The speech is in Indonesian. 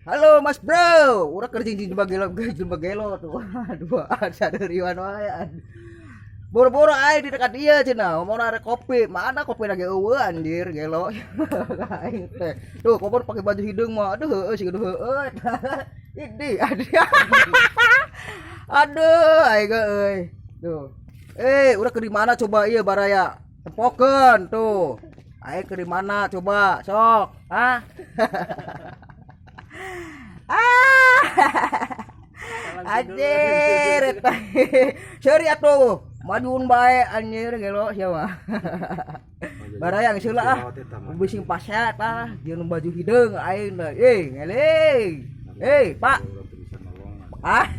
Halo Mas Bro, urang kerja di Bagelo tuh. Aduh, ada dari mana wae. Boro-boro aing di dekat dia cenah, mau nare kopi. Mana kopi lagi eueuh anjir gelo. Aing teh. Tuh, kopor pakai baju hidung mah. Aduh heueuh sih aduh heueuh. Ini aduh. Aduh, aing euy. Tuh. Urang ke di mana coba ieu baraya? Tempokeun tuh. Aing ke di mana coba? Sok. Hah? Ah. Anjir. Seri atuh. Majuun bae anjir gelo siapa. Barayang sila ah. Bising paset ah, jeung baju hideung aing teh. Ngeling. Pak. Ah.